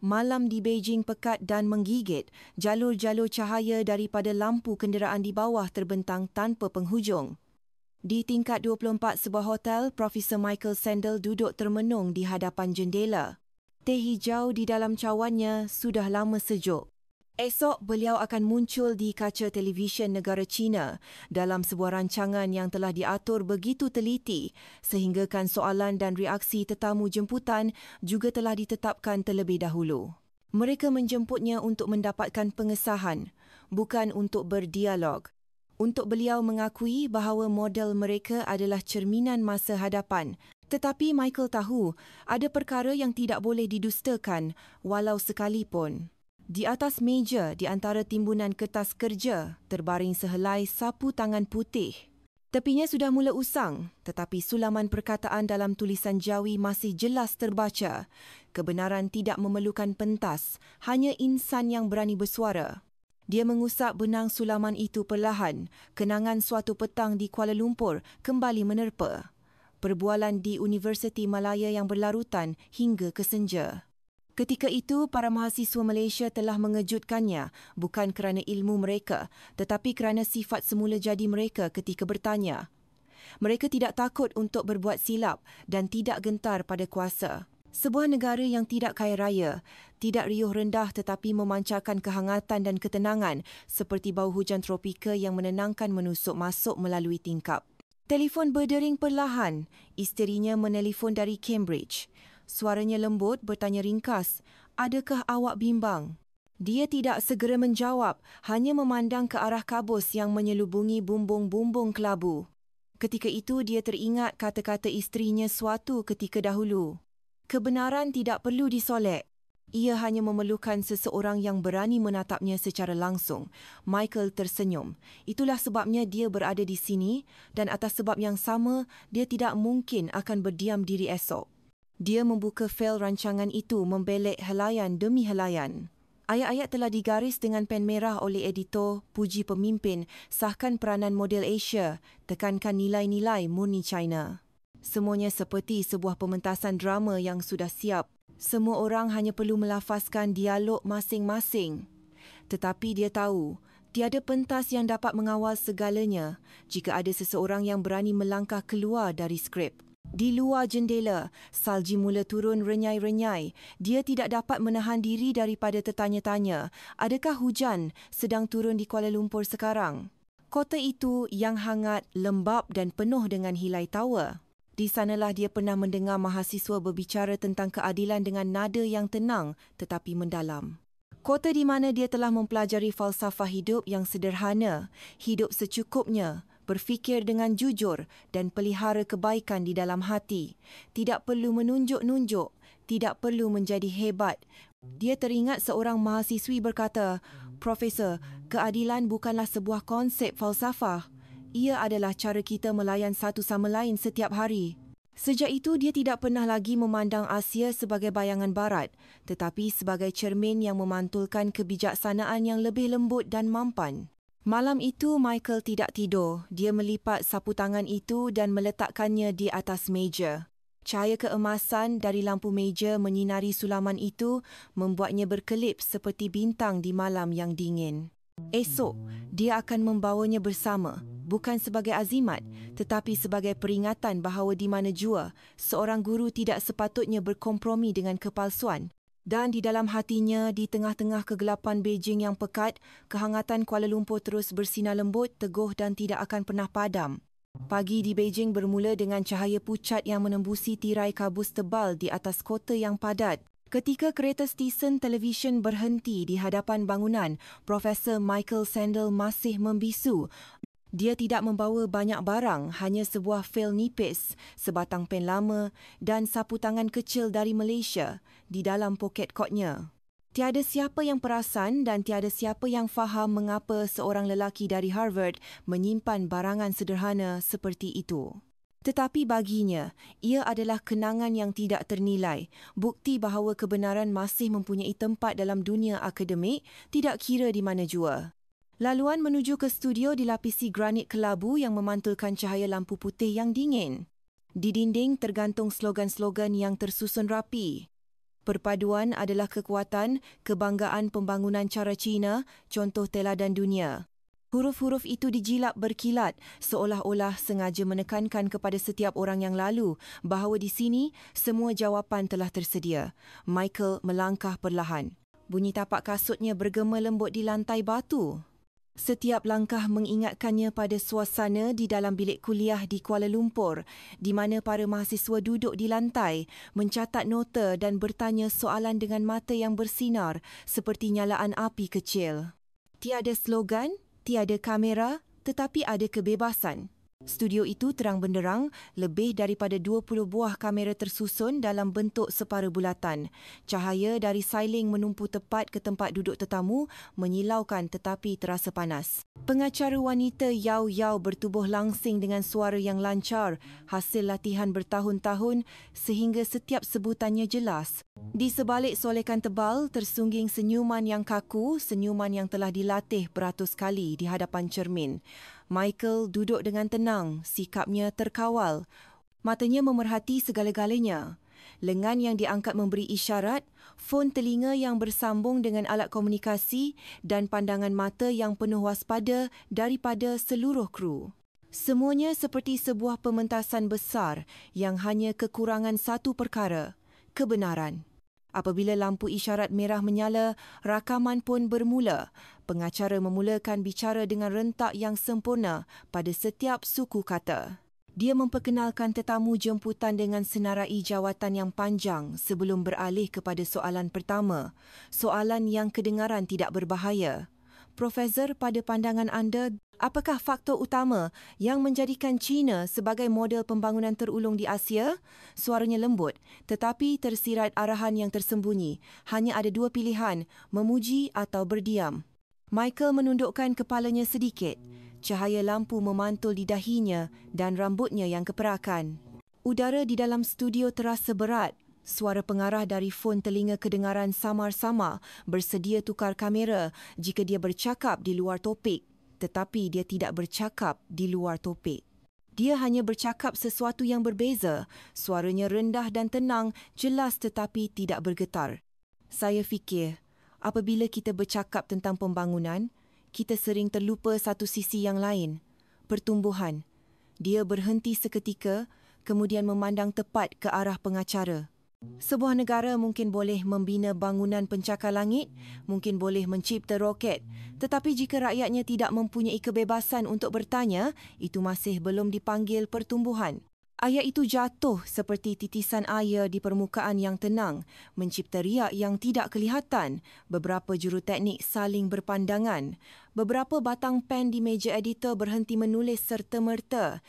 Malam di Beijing pekat dan menggigit. Jalur-jalur cahaya daripada lampu kenderaan di bawah terbentang tanpa penghujung. Di tingkat 24 sebuah hotel, Profesor Michael Sandel duduk termenung di hadapan jendela. Teh hijau di dalam cawannya sudah lama sejuk. Esok, beliau akan muncul di kaca televisyen negara China dalam sebuah rancangan yang telah diatur begitu teliti sehinggakan soalan dan reaksi tetamu jemputan juga telah ditetapkan terlebih dahulu. Mereka menjemputnya untuk mendapatkan pengesahan, bukan untuk berdialog. Untuk beliau mengakui bahawa model mereka adalah cerminan masa hadapan. Tetapi Michael tahu ada perkara yang tidak boleh didustakan walau sekalipun. Di atas meja di antara timbunan kertas kerja terbaring sehelai sapu tangan putih. Tepinya sudah mula usang, tetapi sulaman perkataan dalam tulisan jawi masih jelas terbaca. Kebenaran tidak memerlukan pentas, hanya insan yang berani bersuara. Dia mengusap benang sulaman itu perlahan. Kenangan suatu petang di Kuala Lumpur kembali menerpa. Perbualan di Universiti Malaya yang berlarutan hingga ke senja. Ketika itu, para mahasiswa Malaysia telah mengejutkannya bukan kerana ilmu mereka, tetapi kerana sifat semula jadi mereka ketika bertanya. Mereka tidak takut untuk berbuat silap dan tidak gentar pada kuasa. Sebuah negara yang tidak kaya raya, tidak riuh rendah tetapi memancarkan kehangatan dan ketenangan seperti bau hujan tropika yang menenangkan menusuk masuk melalui tingkap. Telefon berdering perlahan. Isterinya menelefon dari Cambridge. Suaranya lembut bertanya ringkas, "Adakah awak bimbang?" Dia tidak segera menjawab, hanya memandang ke arah kabus yang menyelubungi bumbung-bumbung kelabu. Ketika itu dia teringat kata-kata isterinya suatu ketika dahulu. Kebenaran tidak perlu disolek. Ia hanya memerlukan seseorang yang berani menatapnya secara langsung. Michael tersenyum. Itulah sebabnya dia berada di sini dan atas sebab yang sama, dia tidak mungkin akan berdiam diri esok. Dia membuka fail rancangan itu membelek helaian demi helaian. Ayat-ayat telah digaris dengan pen merah oleh editor, puji pemimpin, sahkan peranan model Asia, tekankan nilai-nilai murni China. Semuanya seperti sebuah pementasan drama yang sudah siap. Semua orang hanya perlu melafazkan dialog masing-masing. Tetapi dia tahu, tiada pentas yang dapat mengawal segalanya jika ada seseorang yang berani melangkah keluar dari skrip. Di luar jendela, salji mula turun renyai-renyai. Dia tidak dapat menahan diri daripada tertanya-tanya, adakah hujan sedang turun di Kuala Lumpur sekarang? Kota itu yang hangat, lembap dan penuh dengan hilai tawa. Di sanalah dia pernah mendengar mahasiswa berbicara tentang keadilan dengan nada yang tenang tetapi mendalam. Kota di mana dia telah mempelajari falsafah hidup yang sederhana, hidup secukupnya, berfikir dengan jujur dan pelihara kebaikan di dalam hati. Tidak perlu menunjuk-nunjuk, tidak perlu menjadi hebat. Dia teringat seorang mahasiswi berkata, "Profesor, keadilan bukanlah sebuah konsep falsafah. Ia adalah cara kita melayan satu sama lain setiap hari." Sejak itu, dia tidak pernah lagi memandang Asia sebagai bayangan barat, tetapi sebagai cermin yang memantulkan kebijaksanaan yang lebih lembut dan mampan. Malam itu, Michael tidak tidur. Dia melipat sapu tangan itu dan meletakkannya di atas meja. Cahaya keemasan dari lampu meja menyinari sulaman itu membuatnya berkelip seperti bintang di malam yang dingin. Esok, dia akan membawanya bersama, bukan sebagai azimat, tetapi sebagai peringatan bahawa di mana jua, seorang guru tidak sepatutnya berkompromi dengan kepalsuan. Dan di dalam hatinya, di tengah-tengah kegelapan Beijing yang pekat, kehangatan Kuala Lumpur terus bersinar lembut, teguh dan tidak akan pernah padam. Pagi di Beijing bermula dengan cahaya pucat yang menembusi tirai kabus tebal di atas kota yang padat. Ketika kereta stesen televisyen berhenti di hadapan bangunan, Profesor Michael Sandel masih membisu. Dia tidak membawa banyak barang, hanya sebuah fail nipis, sebatang pen lama dan sapu tangan kecil dari Malaysia di dalam poket kotnya. Tiada siapa yang perasan dan tiada siapa yang faham mengapa seorang lelaki dari Harvard menyimpan barangan sederhana seperti itu. Tetapi baginya, ia adalah kenangan yang tidak ternilai, bukti bahawa kebenaran masih mempunyai tempat dalam dunia akademik, tidak kira di mana jua. Laluan menuju ke studio dilapisi granit kelabu yang memantulkan cahaya lampu putih yang dingin. Di dinding tergantung slogan-slogan yang tersusun rapi. Perpaduan adalah kekuatan, kebanggaan pembangunan cara Cina, contoh teladan dunia. Huruf-huruf itu dijilap berkilat seolah-olah sengaja menekankan kepada setiap orang yang lalu bahawa di sini semua jawapan telah tersedia. Michael melangkah perlahan. Bunyi tapak kasutnya bergema lembut di lantai batu. Setiap langkah mengingatkannya pada suasana di dalam bilik kuliah di Kuala Lumpur, di mana para mahasiswa duduk di lantai, mencatat nota dan bertanya soalan dengan mata yang bersinar seperti nyalaan api kecil. Tiada slogan, tiada kamera, tetapi ada kebebasan. Studio itu terang benderang, lebih daripada 20 buah kamera tersusun dalam bentuk separa bulatan. Cahaya dari sailing menumpu tepat ke tempat duduk tetamu, menyilaukan tetapi terasa panas. Pengacara wanita Yao Yao bertubuh langsing dengan suara yang lancar, hasil latihan bertahun-tahun sehingga setiap sebutannya jelas. Di sebalik solekan tebal, tersungging senyuman yang kaku, senyuman yang telah dilatih beratus kali di hadapan cermin. Michael duduk dengan tenang, sikapnya terkawal. Matanya memerhati segala-galanya. Lengan yang diangkat memberi isyarat, fon telinga yang bersambung dengan alat komunikasi dan pandangan mata yang penuh waspada daripada seluruh kru. Semuanya seperti sebuah pementasan besar yang hanya kekurangan satu perkara, kebenaran. Apabila lampu isyarat merah menyala, rakaman pun bermula. Pengacara memulakan bicara dengan rentak yang sempurna pada setiap suku kata. Dia memperkenalkan tetamu jemputan dengan senarai jawatan yang panjang sebelum beralih kepada soalan pertama. Soalan yang kedengaran tidak berbahaya. Profesor, pada pandangan anda, apakah faktor utama yang menjadikan China sebagai model pembangunan terulung di Asia? Suaranya lembut, tetapi tersirat arahan yang tersembunyi. Hanya ada dua pilihan, memuji atau berdiam. Michael menundukkan kepalanya sedikit. Cahaya lampu memantul di dahinya dan rambutnya yang keperakan. Udara di dalam studio terasa berat. Suara pengarah dari fon telinga kedengaran samar-samar, bersedia tukar kamera jika dia bercakap di luar topik. Tetapi dia tidak bercakap di luar topik. Dia hanya bercakap sesuatu yang berbeza. Suaranya rendah dan tenang, jelas tetapi tidak bergetar. Saya fikir, apabila kita bercakap tentang pembangunan, kita sering terlupa satu sisi yang lain, pertumbuhan. Dia berhenti seketika, kemudian memandang tepat ke arah pengacara. Sebuah negara mungkin boleh membina bangunan pencakar langit, mungkin boleh mencipta roket, tetapi jika rakyatnya tidak mempunyai kebebasan untuk bertanya, itu masih belum dipanggil pertumbuhan. Ayat itu jatuh seperti titisan air di permukaan yang tenang, mencipta riak yang tidak kelihatan. Beberapa juruteknik saling berpandangan. Beberapa batang pen di meja editor berhenti menulis serta-merta.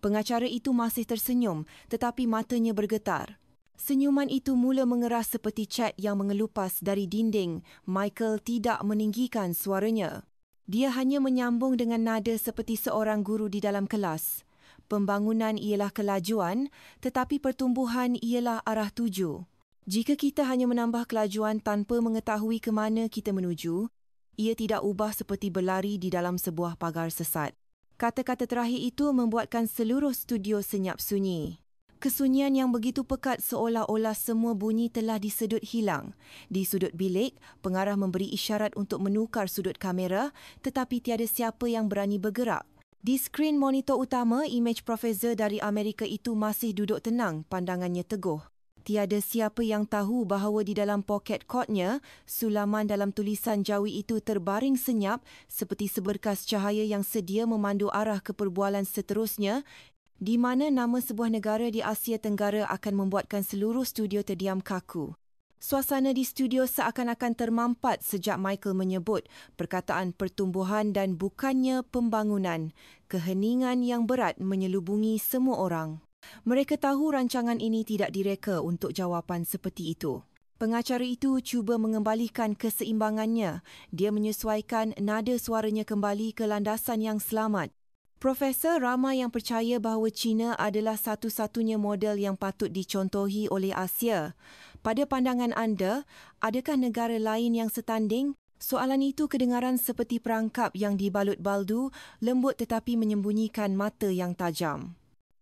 Pengacara itu masih tersenyum, tetapi matanya bergetar. Senyuman itu mula mengeras seperti cat yang mengelupas dari dinding. Michael tidak meninggikan suaranya. Dia hanya menyambung dengan nada seperti seorang guru di dalam kelas. Pembangunan ialah kelajuan, tetapi pertumbuhan ialah arah tuju. Jika kita hanya menambah kelajuan tanpa mengetahui ke mana kita menuju, ia tidak ubah seperti berlari di dalam sebuah pagar sesat. Kata-kata terakhir itu membuatkan seluruh studio senyap sunyi. Kesunyian yang begitu pekat seolah-olah semua bunyi telah disedut hilang. Di sudut bilik, pengarah memberi isyarat untuk menukar sudut kamera, tetapi tiada siapa yang berani bergerak. Di skrin monitor utama, imej profesor dari Amerika itu masih duduk tenang, pandangannya teguh. Tiada siapa yang tahu bahawa di dalam poket kotnya, sulaman dalam tulisan jawi itu terbaring senyap seperti seberkas cahaya yang sedia memandu arah ke perbualan seterusnya, di mana nama sebuah negara di Asia Tenggara akan membuatkan seluruh studio terdiam kaku. Suasana di studio seakan-akan termampat sejak Michael menyebut perkataan pertumbuhan dan bukannya pembangunan. Keheningan yang berat menyelubungi semua orang. Mereka tahu rancangan ini tidak direka untuk jawapan seperti itu. Pengacara itu cuba mengembalikan keseimbangannya. Dia menyesuaikan nada suaranya kembali ke landasan yang selamat. Profesor, ramai yang percaya bahawa China adalah satu-satunya model yang patut dicontohi oleh Asia. Pada pandangan anda, adakah negara lain yang setanding? Soalan itu kedengaran seperti perangkap yang dibalut baldu, lembut tetapi menyembunyikan mata yang tajam.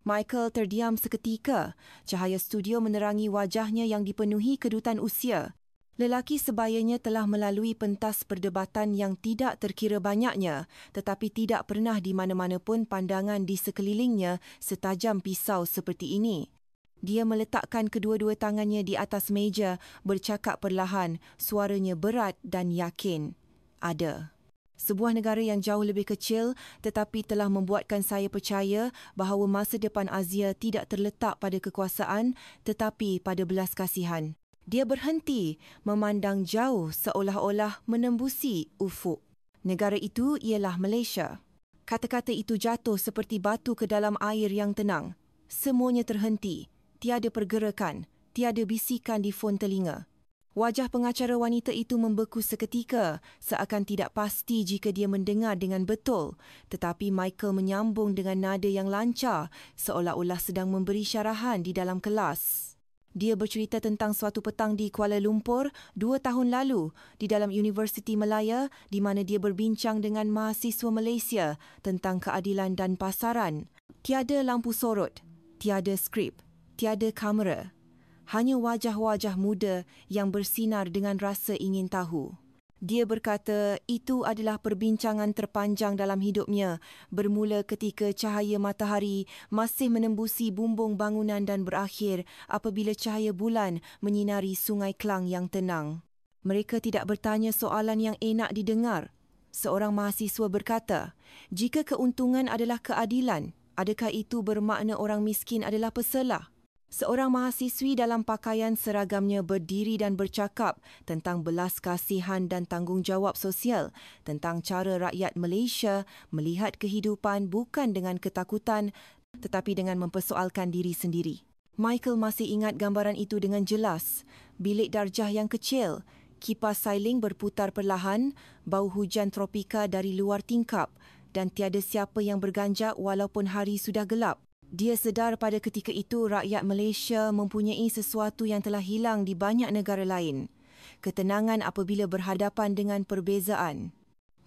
Michael terdiam seketika. Cahaya studio menerangi wajahnya yang dipenuhi kedutan usia. Lelaki sebayanya telah melalui pentas perdebatan yang tidak terkira banyaknya, tetapi tidak pernah di mana-mana pun pandangan di sekelilingnya setajam pisau seperti ini. Dia meletakkan kedua-dua tangannya di atas meja, bercakap perlahan, suaranya berat dan yakin. Ada. Sebuah negara yang jauh lebih kecil tetapi telah membuatkan saya percaya bahawa masa depan Asia tidak terletak pada kekuasaan tetapi pada belas kasihan. Dia berhenti, memandang jauh seolah-olah menembusi ufuk. Negara itu ialah Malaysia. Kata-kata itu jatuh seperti batu ke dalam air yang tenang. Semuanya terhenti. Tiada pergerakan, tiada bisikan di fon telinga. Wajah pengacara wanita itu membeku seketika, seakan tidak pasti jika dia mendengar dengan betul. Tetapi Michael menyambung dengan nada yang lancar, seolah-olah sedang memberi syarahan di dalam kelas. Dia bercerita tentang suatu petang di Kuala Lumpur 2 tahun lalu di dalam Universiti Malaya di mana dia berbincang dengan mahasiswa Malaysia tentang keadilan dan pasaran. Tiada lampu sorot, tiada skrip, tiada kamera. Hanya wajah-wajah muda yang bersinar dengan rasa ingin tahu. Dia berkata itu adalah perbincangan terpanjang dalam hidupnya, bermula ketika cahaya matahari masih menembusi bumbung bangunan dan berakhir apabila cahaya bulan menyinari Sungai Klang yang tenang. Mereka tidak bertanya soalan yang enak didengar. Seorang mahasiswa berkata, jika keuntungan adalah keadilan, adakah itu bermakna orang miskin adalah peselah? Seorang mahasiswi dalam pakaian seragamnya berdiri dan bercakap tentang belas kasihan dan tanggungjawab sosial, tentang cara rakyat Malaysia melihat kehidupan bukan dengan ketakutan tetapi dengan mempersoalkan diri sendiri. Michael masih ingat gambaran itu dengan jelas. Bilik darjah yang kecil, kipas sailing berputar perlahan, bau hujan tropika dari luar tingkap dan tiada siapa yang berganjak walaupun hari sudah gelap. Dia sedar pada ketika itu rakyat Malaysia mempunyai sesuatu yang telah hilang di banyak negara lain. Ketenangan apabila berhadapan dengan perbezaan.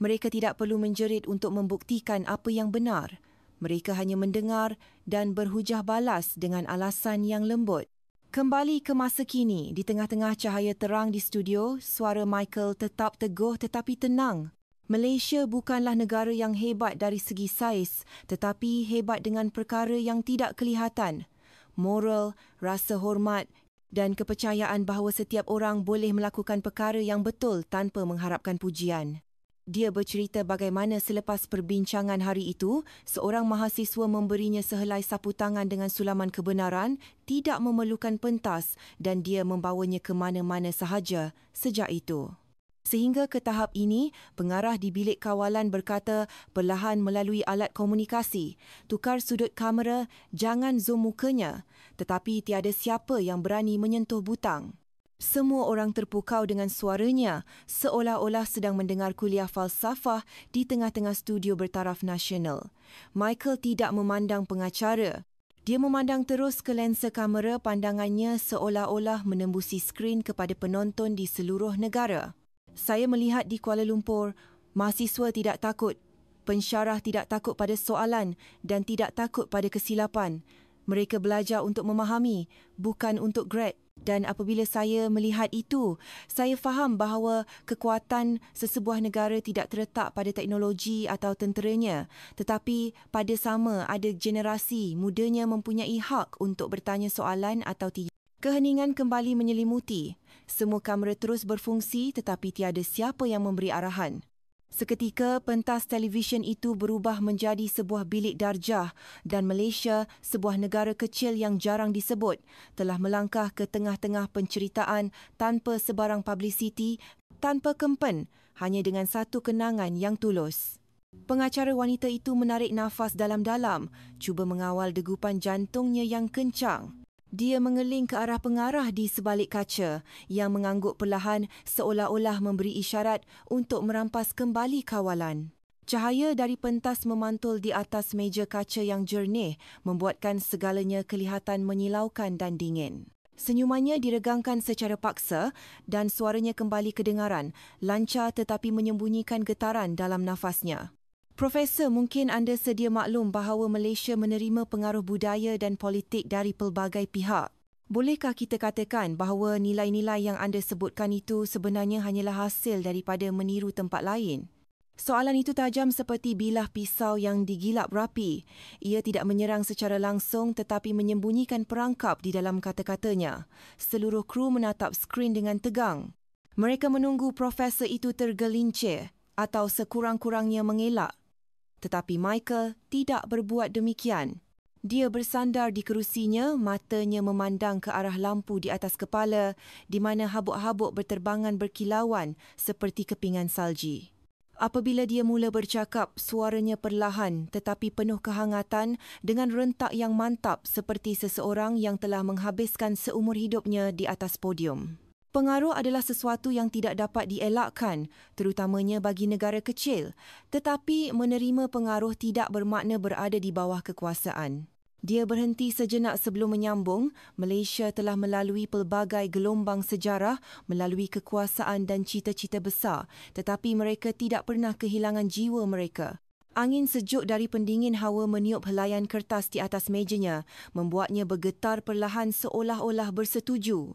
Mereka tidak perlu menjerit untuk membuktikan apa yang benar. Mereka hanya mendengar dan berhujah balas dengan alasan yang lembut. Kembali ke masa kini, di tengah-tengah cahaya terang di studio, suara Michael tetap teguh tetapi tenang. Malaysia bukanlah negara yang hebat dari segi saiz, tetapi hebat dengan perkara yang tidak kelihatan. Moral, rasa hormat dan kepercayaan bahawa setiap orang boleh melakukan perkara yang betul tanpa mengharapkan pujian. Dia bercerita bagaimana selepas perbincangan hari itu, seorang mahasiswa memberinya sehelai sapu tangan dengan sulaman kebenaran, tidak memerlukan pentas dan dia membawanya ke mana-mana sahaja sejak itu. Sehingga ke tahap ini, pengarah di bilik kawalan berkata perlahan melalui alat komunikasi, tukar sudut kamera, jangan zoom mukanya, tetapi tiada siapa yang berani menyentuh butang. Semua orang terpukau dengan suaranya, seolah-olah sedang mendengar kuliah falsafah di tengah-tengah studio bertaraf nasional. Michael tidak memandang pengacara. Dia memandang terus ke lensa kamera, pandangannya seolah-olah menembusi skrin kepada penonton di seluruh negara. Saya melihat di Kuala Lumpur, mahasiswa tidak takut, pensyarah tidak takut pada soalan dan tidak takut pada kesilapan. Mereka belajar untuk memahami, bukan untuk grade. Dan apabila saya melihat itu, saya faham bahawa kekuatan sesebuah negara tidak terletak pada teknologi atau tenteranya, tetapi pada sama ada generasi mudanya mempunyai hak untuk bertanya soalan atau tidak. Keheningan kembali menyelimuti. Semua kamera terus berfungsi tetapi tiada siapa yang memberi arahan. Seketika, pentas televisyen itu berubah menjadi sebuah bilik darjah dan Malaysia, sebuah negara kecil yang jarang disebut, telah melangkah ke tengah-tengah penceritaan tanpa sebarang publicity, tanpa kempen, hanya dengan satu kenangan yang tulus. Pengacara wanita itu menarik nafas dalam-dalam, cuba mengawal degupan jantungnya yang kencang. Dia mengeling ke arah pengarah di sebalik kaca yang mengangguk perlahan seolah-olah memberi isyarat untuk merampas kembali kawalan. Cahaya dari pentas memantul di atas meja kaca yang jernih membuatkan segalanya kelihatan menyilaukan dan dingin. Senyumannya diregangkan secara paksa dan suaranya kembali kedengaran, lancar tetapi menyembunyikan getaran dalam nafasnya. Profesor, mungkin anda sedia maklum bahawa Malaysia menerima pengaruh budaya dan politik dari pelbagai pihak. Bolehkah kita katakan bahawa nilai-nilai yang anda sebutkan itu sebenarnya hanyalah hasil daripada meniru tempat lain? Soalan itu tajam seperti bilah pisau yang digilap rapi. Ia tidak menyerang secara langsung tetapi menyembunyikan perangkap di dalam kata-katanya. Seluruh kru menatap skrin dengan tegang. Mereka menunggu profesor itu tergelincir atau sekurang-kurangnya mengelak. Tetapi Michael tidak berbuat demikian. Dia bersandar di kerusinya, matanya memandang ke arah lampu di atas kepala di mana habuk-habuk berterbangan berkilauan seperti kepingan salji. Apabila dia mula bercakap, suaranya perlahan tetapi penuh kehangatan dengan rentak yang mantap seperti seseorang yang telah menghabiskan seumur hidupnya di atas podium. Pengaruh adalah sesuatu yang tidak dapat dielakkan, terutamanya bagi negara kecil, tetapi menerima pengaruh tidak bermakna berada di bawah kekuasaan. Dia berhenti sejenak sebelum menyambung. Malaysia telah melalui pelbagai gelombang sejarah, melalui kekuasaan dan cita-cita besar, tetapi mereka tidak pernah kehilangan jiwa mereka. Angin sejuk dari pendingin hawa meniup helaian kertas di atas mejanya, membuatnya bergetar perlahan seolah-olah bersetuju.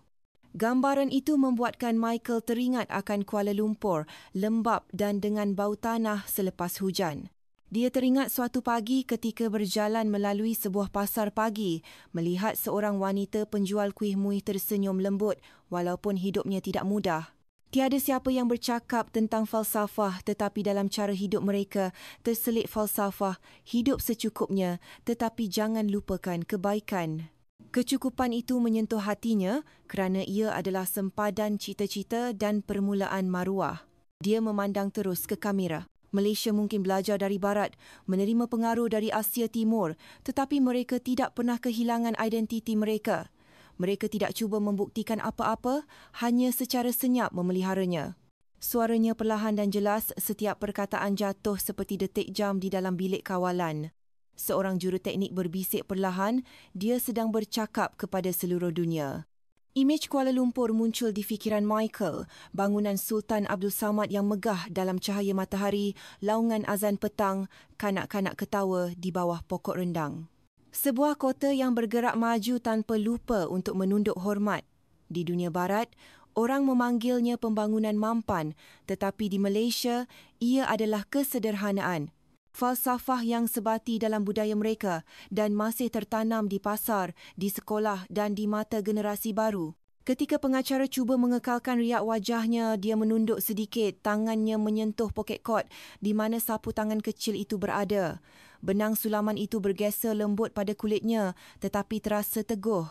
Gambaran itu membuatkan Michael teringat akan Kuala Lumpur, lembap dan dengan bau tanah selepas hujan. Dia teringat suatu pagi ketika berjalan melalui sebuah pasar pagi, melihat seorang wanita penjual kuih muih tersenyum lembut walaupun hidupnya tidak mudah. Tiada siapa yang bercakap tentang falsafah tetapi dalam cara hidup mereka terselit falsafah, hidup secukupnya tetapi jangan lupakan kebaikan. Kecukupan itu menyentuh hatinya kerana ia adalah sempadan cita-cita dan permulaan maruah. Dia memandang terus ke kamera. Malaysia mungkin belajar dari Barat, menerima pengaruh dari Asia Timur, tetapi mereka tidak pernah kehilangan identiti mereka. Mereka tidak cuba membuktikan apa-apa, hanya secara senyap memeliharanya. Suaranya perlahan dan jelas, setiap perkataan jatuh seperti detik jam di dalam bilik kawalan. Seorang juruteknik berbisik perlahan, dia sedang bercakap kepada seluruh dunia. Imej Kuala Lumpur muncul di fikiran Michael, bangunan Sultan Abdul Samad yang megah dalam cahaya matahari, laungan azan petang, kanak-kanak ketawa di bawah pokok rendang. Sebuah kota yang bergerak maju tanpa lupa untuk menunduk hormat. Di dunia barat, orang memanggilnya pembangunan mampan, tetapi di Malaysia, ia adalah kesederhanaan. Falsafah yang sebati dalam budaya mereka dan masih tertanam di pasar, di sekolah dan di mata generasi baru. Ketika pengacara cuba mengekalkan riak wajahnya, dia menunduk sedikit, tangannya menyentuh poket kot di mana sapu tangan kecil itu berada. Benang sulaman itu bergeser lembut pada kulitnya tetapi terasa teguh.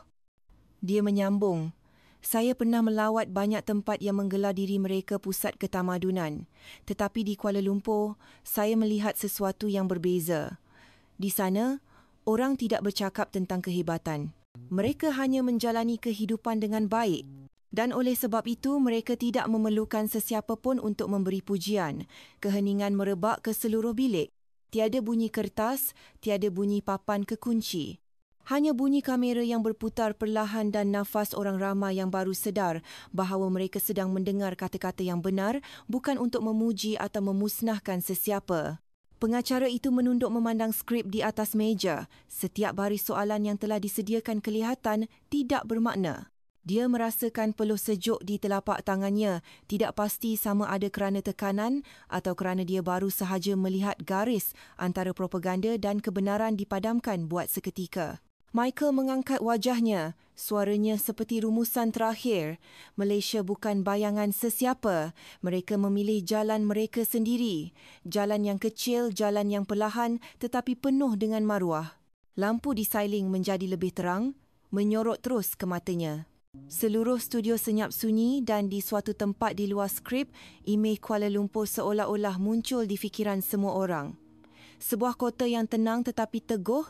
Dia menyambung. Saya pernah melawat banyak tempat yang menggelar diri mereka pusat ketamadunan. Tetapi di Kuala Lumpur, saya melihat sesuatu yang berbeza. Di sana, orang tidak bercakap tentang kehebatan. Mereka hanya menjalani kehidupan dengan baik. Dan oleh sebab itu, mereka tidak memerlukan sesiapa pun untuk memberi pujian. Keheningan merebak ke seluruh bilik. Tiada bunyi kertas, tiada bunyi papan kekunci. Hanya bunyi kamera yang berputar perlahan dan nafas orang ramai yang baru sedar bahawa mereka sedang mendengar kata-kata yang benar, bukan untuk memuji atau memusnahkan sesiapa. Pengacara itu menunduk memandang skrip di atas meja. Setiap baris soalan yang telah disediakan kelihatan tidak bermakna. Dia merasakan peluh sejuk di telapak tangannya, tidak pasti sama ada kerana tekanan atau kerana dia baru sahaja melihat garis antara propaganda dan kebenaran dipadamkan buat seketika. Michael mengangkat wajahnya, suaranya seperti rumusan terakhir. Malaysia bukan bayangan sesiapa. Mereka memilih jalan mereka sendiri. Jalan yang kecil, jalan yang perlahan tetapi penuh dengan maruah. Lampu disailing menjadi lebih terang, menyorot terus ke matanya. Seluruh studio senyap sunyi dan di suatu tempat di luar skrip, imej Kuala Lumpur seolah-olah muncul di fikiran semua orang. Sebuah kota yang tenang tetapi teguh,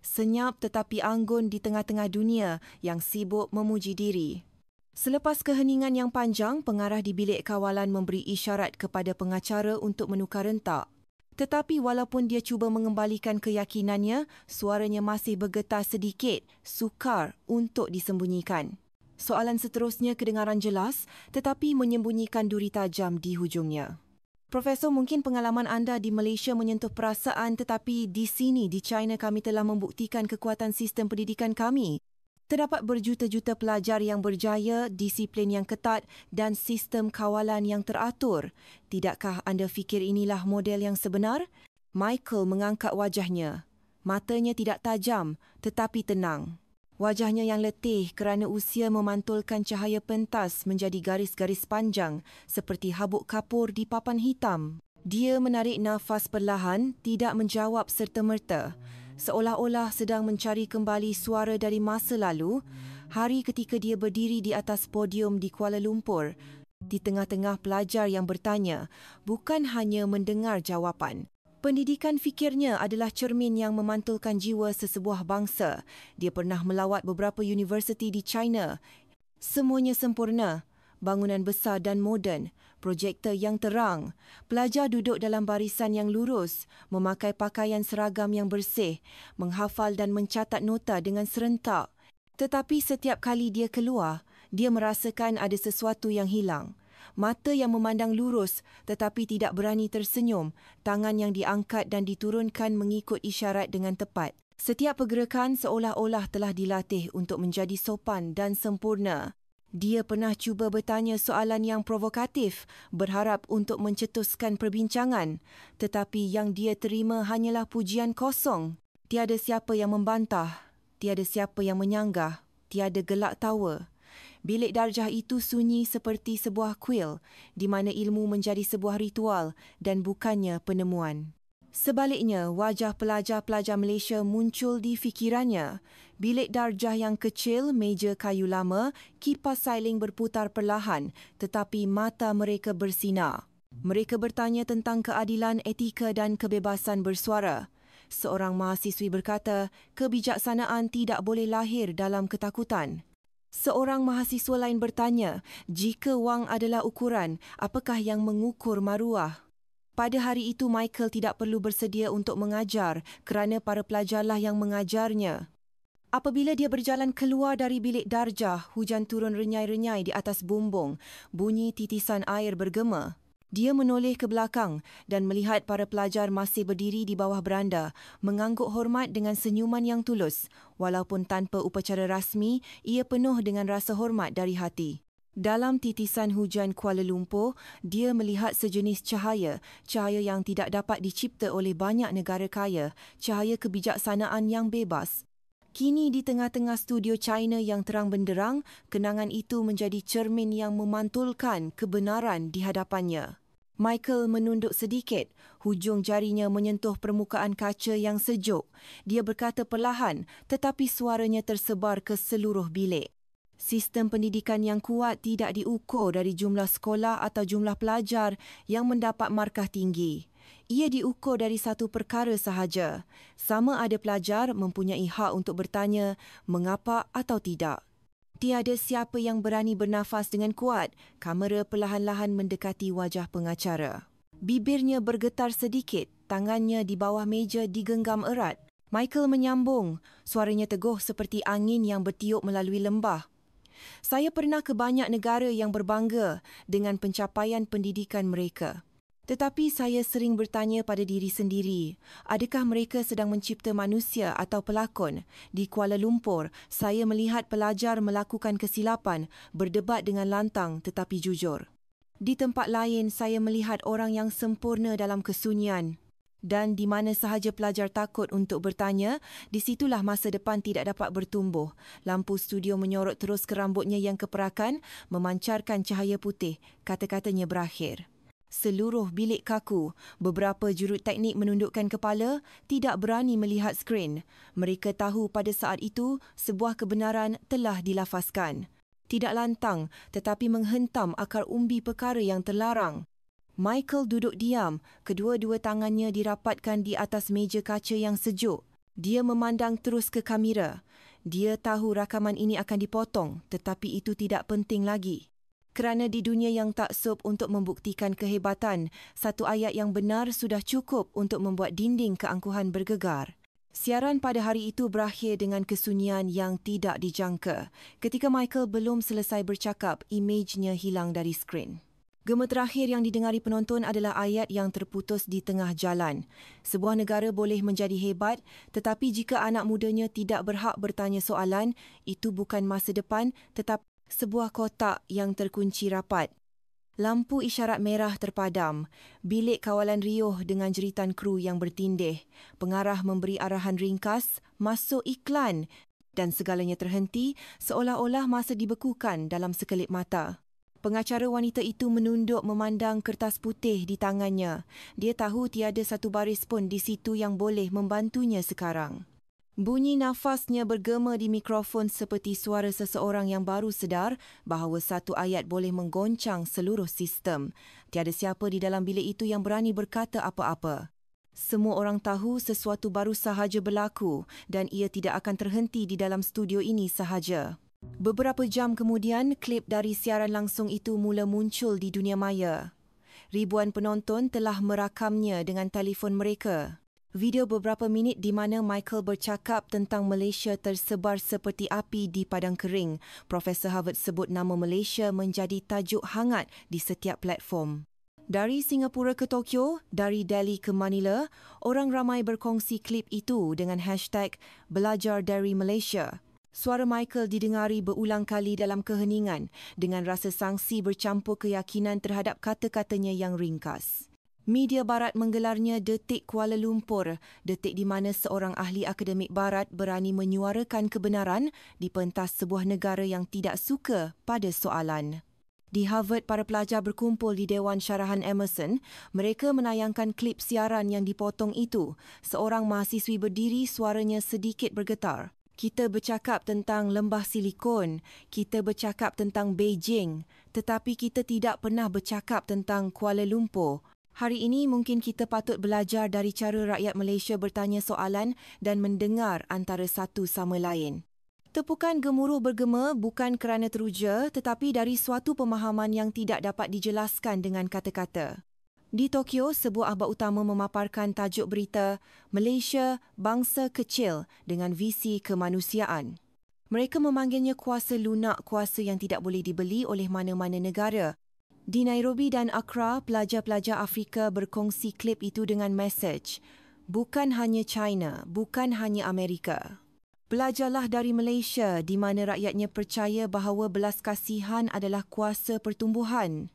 senyap tetapi anggun di tengah-tengah dunia yang sibuk memuji diri. Selepas keheningan yang panjang, pengarah di bilik kawalan memberi isyarat kepada pengacara untuk menukar rentak. Tetapi walaupun dia cuba mengembalikan keyakinannya, suaranya masih bergetar sedikit, sukar untuk disembunyikan. Soalan seterusnya kedengaran jelas tetapi menyembunyikan duri tajam di hujungnya. Profesor, mungkin pengalaman anda di Malaysia menyentuh perasaan, tetapi di sini, di China, kami telah membuktikan kekuatan sistem pendidikan kami. Terdapat berjuta-juta pelajar yang berjaya, disiplin yang ketat dan sistem kawalan yang teratur. Tidakkah anda fikir inilah model yang sebenar? Michael mengangkat wajahnya. Matanya tidak tajam tetapi tenang. Wajahnya yang letih kerana usia memantulkan cahaya pentas menjadi garis-garis panjang seperti habuk kapur di papan hitam. Dia menarik nafas perlahan, tidak menjawab serta-merta. Seolah-olah sedang mencari kembali suara dari masa lalu, hari ketika dia berdiri di atas podium di Kuala Lumpur, di tengah-tengah pelajar yang bertanya, bukan hanya mendengar jawapan. Pendidikan fikirnya adalah cermin yang memantulkan jiwa sesebuah bangsa. Dia pernah melawat beberapa universiti di China. Semuanya sempurna. Bangunan besar dan moden, projektor yang terang. Pelajar duduk dalam barisan yang lurus, memakai pakaian seragam yang bersih, menghafal dan mencatat nota dengan serentak. Tetapi setiap kali dia keluar, dia merasakan ada sesuatu yang hilang. Mata yang memandang lurus tetapi tidak berani tersenyum, tangan yang diangkat dan diturunkan mengikut isyarat dengan tepat. Setiap pergerakan seolah-olah telah dilatih untuk menjadi sopan dan sempurna. Dia pernah cuba bertanya soalan yang provokatif, berharap untuk mencetuskan perbincangan, tetapi yang dia terima hanyalah pujian kosong. Tiada siapa yang membantah, tiada siapa yang menyanggah, tiada gelak tawa. Bilik darjah itu sunyi seperti sebuah kuil di mana ilmu menjadi sebuah ritual dan bukannya penemuan. Sebaliknya, wajah pelajar-pelajar Malaysia muncul di fikirannya. Bilik darjah yang kecil, meja kayu lama, kipas sailing berputar perlahan tetapi mata mereka bersinar. Mereka bertanya tentang keadilan, etika dan kebebasan bersuara. Seorang mahasiswi berkata, kebijaksanaan tidak boleh lahir dalam ketakutan. Seorang mahasiswa lain bertanya, jika wang adalah ukuran, apakah yang mengukur maruah? Pada hari itu, Michael tidak perlu bersedia untuk mengajar kerana para pelajarlah yang mengajarnya. Apabila dia berjalan keluar dari bilik darjah, hujan turun renyai-renyai di atas bumbung, bunyi titisan air bergema. Dia menoleh ke belakang dan melihat para pelajar masih berdiri di bawah beranda, mengangguk hormat dengan senyuman yang tulus. Walaupun tanpa upacara rasmi, ia penuh dengan rasa hormat dari hati. Dalam titisan hujan Kuala Lumpur, dia melihat sejenis cahaya yang tidak dapat dicipta oleh banyak negara kaya, cahaya kebijaksanaan yang bebas. Kini di tengah-tengah studio China yang terang benderang, kenangan itu menjadi cermin yang memantulkan kebenaran di hadapannya. Michael menunduk sedikit, hujung jarinya menyentuh permukaan kaca yang sejuk. Dia berkata perlahan, tetapi suaranya tersebar ke seluruh bilik. Sistem pendidikan yang kuat tidak diukur dari jumlah sekolah atau jumlah pelajar yang mendapat markah tinggi. Ia diukur dari satu perkara sahaja. Sama ada pelajar mempunyai hak untuk bertanya mengapa atau tidak. Tiada siapa yang berani bernafas dengan kuat. Kamera perlahan-lahan mendekati wajah pengacara. Bibirnya bergetar sedikit, tangannya di bawah meja digenggam erat. Michael menyambung, suaranya teguh seperti angin yang bertiup melalui lembah. Saya pernah ke banyak negara yang berbangga dengan pencapaian pendidikan mereka. Tetapi saya sering bertanya pada diri sendiri, adakah mereka sedang mencipta manusia atau pelakon? Di Kuala Lumpur, saya melihat pelajar melakukan kesilapan, berdebat dengan lantang tetapi jujur. Di tempat lain, saya melihat orang yang sempurna dalam kesunyian. Dan di mana sahaja pelajar takut untuk bertanya, di situlah masa depan tidak dapat bertumbuh. Lampu studio menyorot terus ke rambutnya yang keperakan, memancarkan cahaya putih. Kata-katanya berakhir. Seluruh bilik kaku, beberapa juruteknik menundukkan kepala, tidak berani melihat skrin. Mereka tahu pada saat itu, sebuah kebenaran telah dilafazkan. Tidak lantang, tetapi menghentam akar umbi perkara yang terlarang. Michael duduk diam, kedua-dua tangannya dirapatkan di atas meja kaca yang sejuk. Dia memandang terus ke kamera. Dia tahu rakaman ini akan dipotong, tetapi itu tidak penting lagi. Kerana di dunia yang taksub untuk membuktikan kehebatan, satu ayat yang benar sudah cukup untuk membuat dinding keangkuhan bergegar. Siaran pada hari itu berakhir dengan kesunyian yang tidak dijangka. Ketika Michael belum selesai bercakap, imejnya hilang dari skrin. Gema terakhir yang didengari penonton adalah ayat yang terputus di tengah jalan. Sebuah negara boleh menjadi hebat, tetapi jika anak mudanya tidak berhak bertanya soalan, itu bukan masa depan tetapi sebuah kotak yang terkunci rapat. Lampu isyarat merah terpadam. Bilik kawalan riuh dengan jeritan kru yang bertindih. Pengarah memberi arahan ringkas, masuk iklan dan segalanya terhenti seolah-olah masa dibekukan dalam sekelip mata. Pengacara wanita itu menunduk memandang kertas putih di tangannya. Dia tahu tiada satu baris pun di situ yang boleh membantunya sekarang. Bunyi nafasnya bergema di mikrofon seperti suara seseorang yang baru sedar bahawa satu ayat boleh menggoncang seluruh sistem. Tiada siapa di dalam bilik itu yang berani berkata apa-apa. Semua orang tahu sesuatu baru sahaja berlaku dan ia tidak akan terhenti di dalam studio ini sahaja. Beberapa jam kemudian, klip dari siaran langsung itu mula muncul di dunia maya. Ribuan penonton telah merakamnya dengan telefon mereka. Video beberapa minit di mana Michael bercakap tentang Malaysia tersebar seperti api di padang kering. Profesor Harvard sebut nama Malaysia menjadi tajuk hangat di setiap platform. Dari Singapura ke Tokyo, dari Delhi ke Manila, orang ramai berkongsi klip itu dengan hashtag Belajar dari Malaysia. Suara Michael didengari berulang kali dalam keheningan dengan rasa sangsi bercampur keyakinan terhadap kata-katanya yang ringkas. Media barat menggelarnya Detik Kuala Lumpur, detik di mana seorang ahli akademik barat berani menyuarakan kebenaran di pentas sebuah negara yang tidak suka pada soalan. Di Harvard, para pelajar berkumpul di Dewan Syarahan Emerson. Mereka menayangkan klip siaran yang dipotong itu. Seorang mahasiswi berdiri, suaranya sedikit bergetar. Kita bercakap tentang lembah silikon, kita bercakap tentang Beijing, tetapi kita tidak pernah bercakap tentang Kuala Lumpur. Hari ini mungkin kita patut belajar dari cara rakyat Malaysia bertanya soalan dan mendengar antara satu sama lain. Tepukan gemuruh bergema bukan kerana teruja tetapi dari suatu pemahaman yang tidak dapat dijelaskan dengan kata-kata. Di Tokyo, sebuah akhbar utama memaparkan tajuk berita Malaysia Bangsa Kecil dengan Visi Kemanusiaan. Mereka memanggilnya kuasa lunak, kuasa yang tidak boleh dibeli oleh mana-mana negara. Di Nairobi dan Accra, pelajar-pelajar Afrika berkongsi klip itu dengan mesej, bukan hanya China, bukan hanya Amerika. Belajarlah dari Malaysia di mana rakyatnya percaya bahawa belas kasihan adalah kuasa pertumbuhan.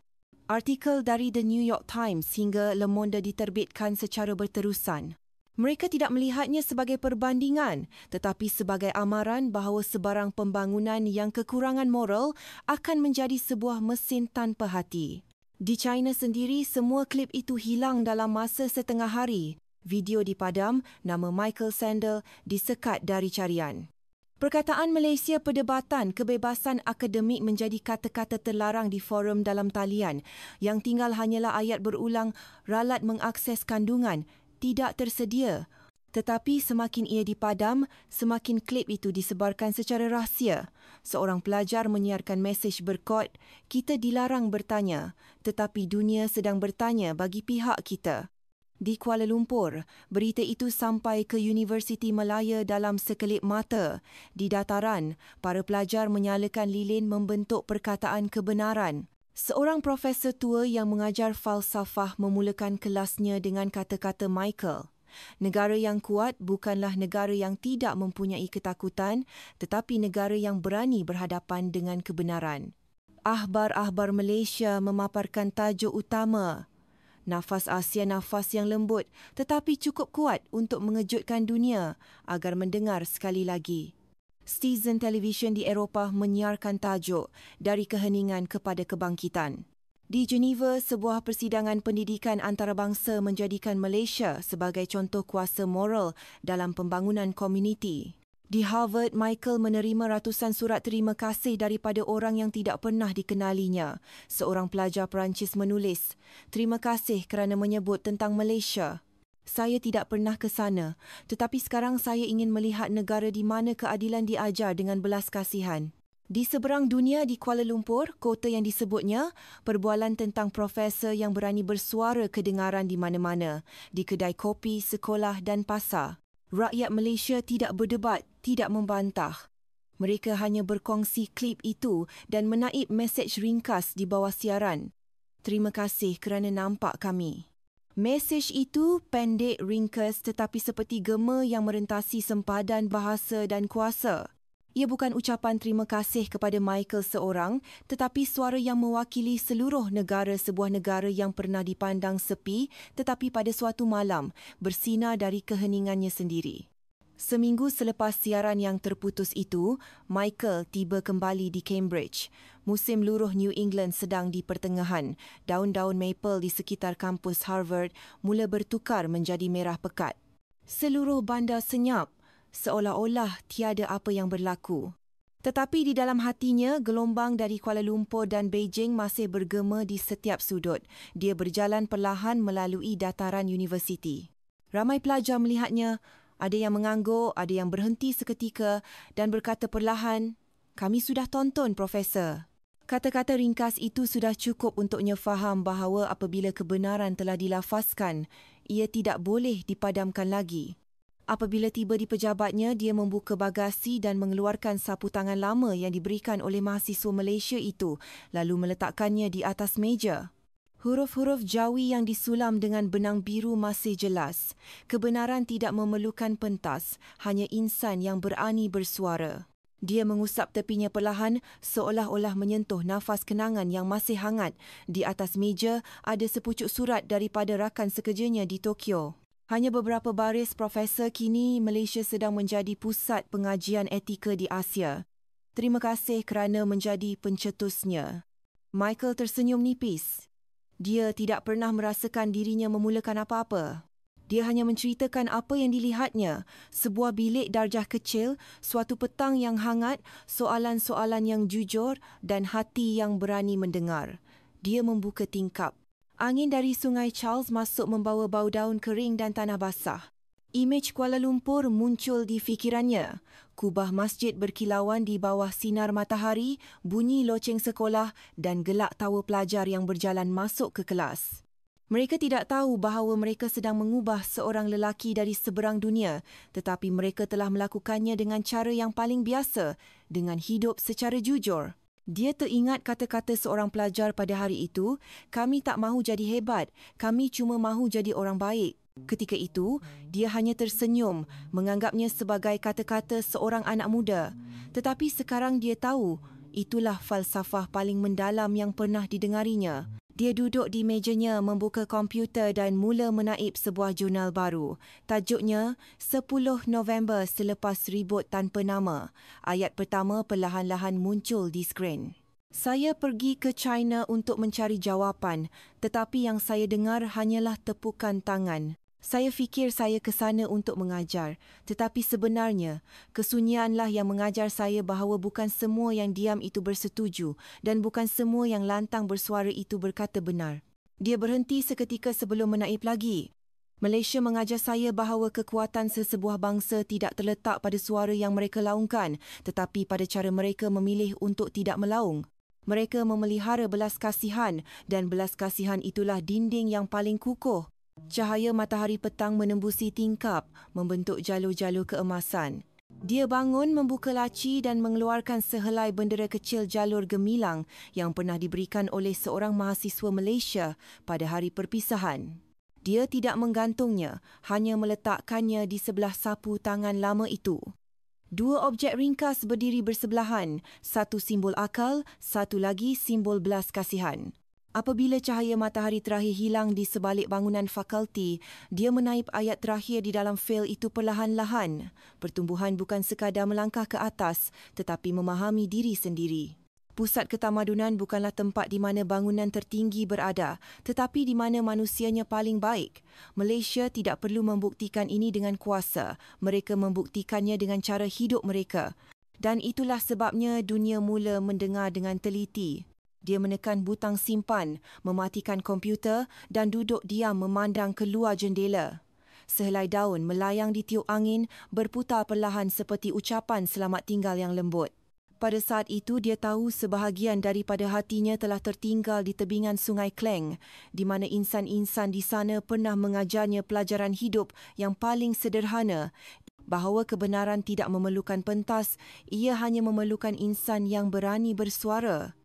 Artikel dari The New York Times hingga Le Monde diterbitkan secara berterusan. Mereka tidak melihatnya sebagai perbandingan tetapi sebagai amaran bahawa sebarang pembangunan yang kekurangan moral akan menjadi sebuah mesin tanpa hati. Di China sendiri, semua klip itu hilang dalam masa setengah hari. Video dipadam, nama Michael Sandel disekat dari carian. Perkataan Malaysia perdebatan kebebasan akademik menjadi kata-kata terlarang di forum dalam talian. Yang tinggal hanyalah ayat berulang ralat mengakses kandungan, tidak tersedia. Tetapi semakin ia dipadam, semakin klip itu disebarkan secara rahsia. Seorang pelajar menyiarkan mesej berkod, kita dilarang bertanya, tetapi dunia sedang bertanya bagi pihak kita. Di Kuala Lumpur, berita itu sampai ke Universiti Malaya dalam sekelip mata. Di dataran, para pelajar menyalakan lilin membentuk perkataan kebenaran. Seorang profesor tua yang mengajar falsafah memulakan kelasnya dengan kata-kata Michael. Negara yang kuat bukanlah negara yang tidak mempunyai ketakutan, tetapi negara yang berani berhadapan dengan kebenaran. Akhbar-akhbar Malaysia memaparkan tajuk utama. Nafas Asia nafas yang lembut tetapi cukup kuat untuk mengejutkan dunia agar mendengar sekali lagi. Stesen televisyen di Eropah menyiarkan tajuk Dari Keheningan kepada Kebangkitan. Di Geneva, sebuah persidangan pendidikan antarabangsa menjadikan Malaysia sebagai contoh kuasa moral dalam pembangunan komuniti. Di Harvard, Michael menerima ratusan surat terima kasih daripada orang yang tidak pernah dikenalinya. Seorang pelajar Perancis menulis, terima kasih kerana menyebut tentang Malaysia. Saya tidak pernah ke sana, tetapi sekarang saya ingin melihat negara di mana keadilan diajar dengan belas kasihan. Di seberang dunia di Kuala Lumpur, kota yang disebutnya, perbualan tentang profesor yang berani bersuara kedengaran di mana-mana, di kedai kopi, sekolah dan pasar. Rakyat Malaysia tidak berdebat, tidak membantah. Mereka hanya berkongsi klip itu dan menaip mesej ringkas di bawah siaran. Terima kasih kerana nampak kami. Mesej itu pendek, ringkas tetapi seperti gema yang merentasi sempadan bahasa dan kuasa. Ia bukan ucapan terima kasih kepada Michael seorang, tetapi suara yang mewakili seluruh negara sebuah negara yang pernah dipandang sepi tetapi pada suatu malam bersinar dari keheningannya sendiri. Seminggu selepas siaran yang terputus itu, Michael tiba kembali di Cambridge. Musim luruh New England sedang di pertengahan. Daun-daun maple di sekitar kampus Harvard mula bertukar menjadi merah pekat. Seluruh bandar senyap, seolah-olah tiada apa yang berlaku. Tetapi di dalam hatinya, gelombang dari Kuala Lumpur dan Beijing masih bergema di setiap sudut. Dia berjalan perlahan melalui dataran universiti. Ramai pelajar melihatnya. Ada yang mengangguk, ada yang berhenti seketika dan berkata perlahan, "Kami sudah tonton, Profesor." Kata-kata ringkas itu sudah cukup untuknya faham bahawa apabila kebenaran telah dilafazkan, ia tidak boleh dipadamkan lagi. Apabila tiba di pejabatnya, dia membuka bagasi dan mengeluarkan sapu tangan lama yang diberikan oleh mahasiswa Malaysia itu, lalu meletakkannya di atas meja. Huruf-huruf Jawi yang disulam dengan benang biru masih jelas. Kebenaran tidak memerlukan pentas, hanya insan yang berani bersuara. Dia mengusap tepinya perlahan seolah-olah menyentuh nafas kenangan yang masih hangat. Di atas meja ada sepucuk surat daripada rakan sekerjanya di Tokyo. Hanya beberapa baris, Profesor, kini Malaysia sedang menjadi pusat pengajian etika di Asia. Terima kasih kerana menjadi pencetusnya. Michael tersenyum nipis. Dia tidak pernah merasakan dirinya memulakan apa-apa. Dia hanya menceritakan apa yang dilihatnya, sebuah bilik darjah kecil, suatu petang yang hangat, soalan-soalan yang jujur dan hati yang berani mendengar. Dia membuka tingkap. Angin dari Sungai Charles masuk membawa bau daun kering dan tanah basah. Imej Kuala Lumpur muncul di fikirannya. Kubah masjid berkilauan di bawah sinar matahari, bunyi loceng sekolah dan gelak tawa pelajar yang berjalan masuk ke kelas. Mereka tidak tahu bahawa mereka sedang mengubah seorang lelaki dari seberang dunia, tetapi mereka telah melakukannya dengan cara yang paling biasa, dengan hidup secara jujur. Dia teringat kata-kata seorang pelajar pada hari itu, "Kami tak mahu jadi hebat, kami cuma mahu jadi orang baik." Ketika itu, dia hanya tersenyum, menganggapnya sebagai kata-kata seorang anak muda. Tetapi sekarang dia tahu, itulah falsafah paling mendalam yang pernah didengarinya. Dia duduk di mejanya, membuka komputer dan mula menaip sebuah jurnal baru. Tajuknya, 10 November selepas ribut tanpa nama. Ayat pertama perlahan-lahan muncul di skrin. "Saya pergi ke China untuk mencari jawapan, tetapi yang saya dengar hanyalah tepukan tangan. Saya fikir saya ke sana untuk mengajar, tetapi sebenarnya kesunyianlah yang mengajar saya bahawa bukan semua yang diam itu bersetuju dan bukan semua yang lantang bersuara itu berkata benar." Dia berhenti seketika sebelum menaip lagi. "Malaysia mengajar saya bahawa kekuatan sesebuah bangsa tidak terletak pada suara yang mereka laungkan, tetapi pada cara mereka memilih untuk tidak melaung. Mereka memelihara belas kasihan dan belas kasihan itulah dinding yang paling kukuh. Cahaya matahari petang menembusi tingkap, membentuk jalur-jalur keemasan." Dia bangun, membuka laci dan mengeluarkan sehelai bendera kecil jalur gemilang yang pernah diberikan oleh seorang mahasiswa Malaysia pada hari perpisahan. Dia tidak menggantungnya, hanya meletakkannya di sebelah sapu tangan lama itu. Dua objek ringkas berdiri bersebelahan, satu simbol akal, satu lagi simbol belas kasihan. Apabila cahaya matahari terakhir hilang di sebalik bangunan fakulti, dia menaip ayat terakhir di dalam fail itu perlahan-lahan. Pertumbuhan bukan sekadar melangkah ke atas, tetapi memahami diri sendiri. Pusat ketamadunan bukanlah tempat di mana bangunan tertinggi berada, tetapi di mana manusianya paling baik. Malaysia tidak perlu membuktikan ini dengan kuasa. Mereka membuktikannya dengan cara hidup mereka. Dan itulah sebabnya dunia mula mendengar dengan teliti. Dia menekan butang simpan, mematikan komputer dan duduk diam memandang keluar jendela. Sehelai daun melayang di tiup angin, berputar perlahan seperti ucapan selamat tinggal yang lembut. Pada saat itu, dia tahu sebahagian daripada hatinya telah tertinggal di tebingan Sungai Klang, di mana insan-insan di sana pernah mengajarnya pelajaran hidup yang paling sederhana, bahawa kebenaran tidak memerlukan pentas, ia hanya memerlukan insan yang berani bersuara.